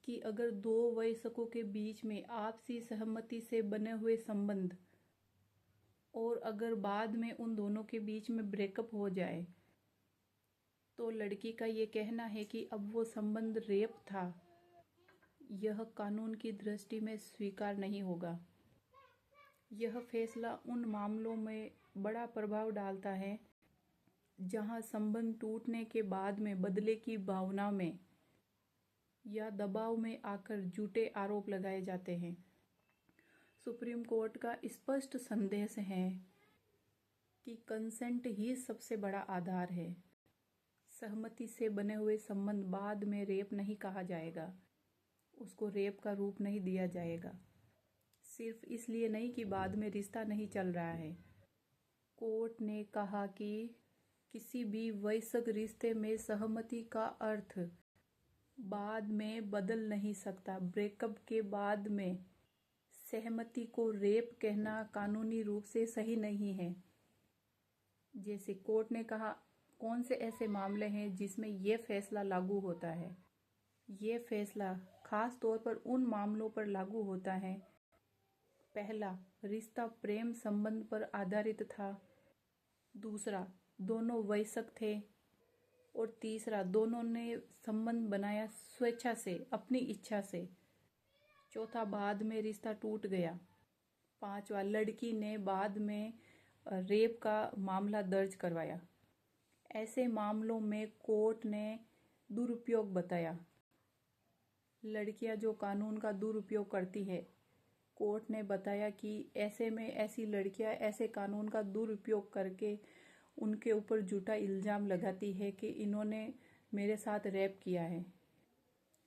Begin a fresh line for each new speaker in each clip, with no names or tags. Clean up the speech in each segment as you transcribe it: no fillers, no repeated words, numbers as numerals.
कि अगर दो वयस्कों के बीच में आपसी सहमति से बने हुए संबंध और अगर बाद में उन दोनों के बीच में ब्रेकअप हो जाए तो लड़की का ये कहना है कि अब वो संबंध रेप था, यह कानून की दृष्टि में स्वीकार नहीं होगा। यह फैसला उन मामलों में बड़ा प्रभाव डालता है जहां संबंध टूटने के बाद में बदले की भावना में या दबाव में आकर झूठे आरोप लगाए जाते हैं। सुप्रीम कोर्ट का स्पष्ट संदेश है कि कंसेंट ही सबसे बड़ा आधार है। सहमति से बने हुए संबंध बाद में रेप नहीं कहा जाएगा, उसको रेप का रूप नहीं दिया जाएगा, सिर्फ इसलिए नहीं कि बाद में रिश्ता नहीं चल रहा है। कोर्ट ने कहा कि किसी भी वयस्क रिश्ते में सहमति का अर्थ बाद में बदल नहीं सकता। ब्रेकअप के बाद में सहमति को रेप कहना कानूनी रूप से सही नहीं है। जैसे कोर्ट ने कहा, कौन से ऐसे मामले हैं जिसमें यह फैसला लागू होता है। ये फैसला खास तौर पर उन मामलों पर लागू होता है, पहला, रिश्ता प्रेम संबंध पर आधारित था, दूसरा, दोनों वयस्क थे, और तीसरा, दोनों ने संबंध बनाया स्वेच्छा से, अपनी इच्छा से, चौथा, बाद में रिश्ता टूट गया, पांचवा, लड़की ने बाद में रेप का मामला दर्ज करवाया। ऐसे मामलों में कोर्ट ने दुरुपयोग बताया। लड़कियां जो कानून का दुरुपयोग करती है, कोर्ट ने बताया कि ऐसे में ऐसी लड़कियां ऐसे कानून का दुरुपयोग करके उनके ऊपर झूठा इल्ज़ाम लगाती है कि इन्होंने मेरे साथ रेप किया है।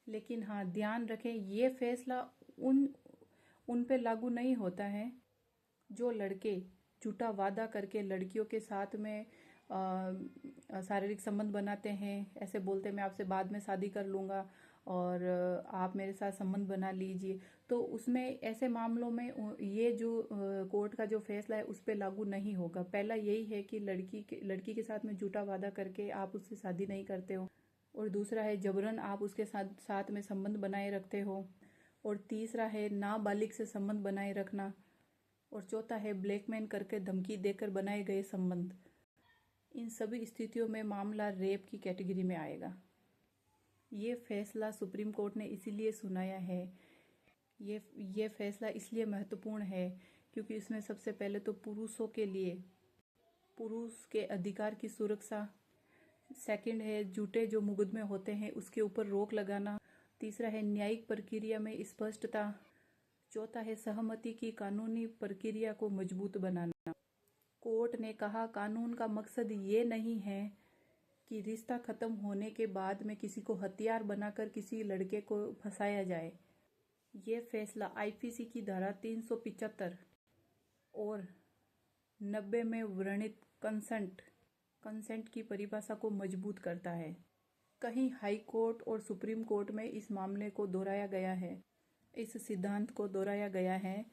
लेकिन हाँ, ध्यान रखें, ये फैसला उन पे लागू नहीं होता है जो लड़के झूठा वादा करके लड़कियों के साथ में शारीरिक संबंध बनाते हैं, ऐसे बोलते हैं मैं आपसे बाद में शादी कर लूँगा और आप मेरे साथ संबंध बना लीजिए। तो उसमें ऐसे मामलों में ये जो कोर्ट का जो फैसला है उस पर लागू नहीं होगा। पहला यही है कि लड़की के साथ में झूठा वादा करके आप उससे शादी नहीं करते हो, और दूसरा है जबरन आप उसके साथ में संबंध बनाए रखते हो, और तीसरा है नाबालिग से संबंध बनाए रखना, और चौथा है ब्लैकमेल करके धमकी देकर बनाए गए संबंध। इन सभी स्थितियों में मामला रेप की कैटेगरी में आएगा। ये फैसला सुप्रीम कोर्ट ने इसीलिए सुनाया है। ये फैसला इसलिए महत्वपूर्ण है क्योंकि इसमें सबसे पहले तो पुरुषों के लिए पुरुष के अधिकार की सुरक्षा, सेकंड है झूठे जो मुकदमे होते हैं उसके ऊपर रोक लगाना, तीसरा है न्यायिक प्रक्रिया में स्पष्टता, चौथा है सहमति की कानूनी प्रक्रिया को मजबूत बनाना। कोर्ट ने कहा, कानून का मकसद ये नहीं है कि रिश्ता खत्म होने के बाद में किसी को हथियार बनाकर किसी लड़के को फंसाया जाए। ये फैसला आईपीसी की धारा 375 और 90 में वर्णित कंसेंट की परिभाषा को मजबूत करता है। कहीं हाई कोर्ट और सुप्रीम कोर्ट में इस मामले को दोहराया गया है, इस सिद्धांत को दोहराया गया है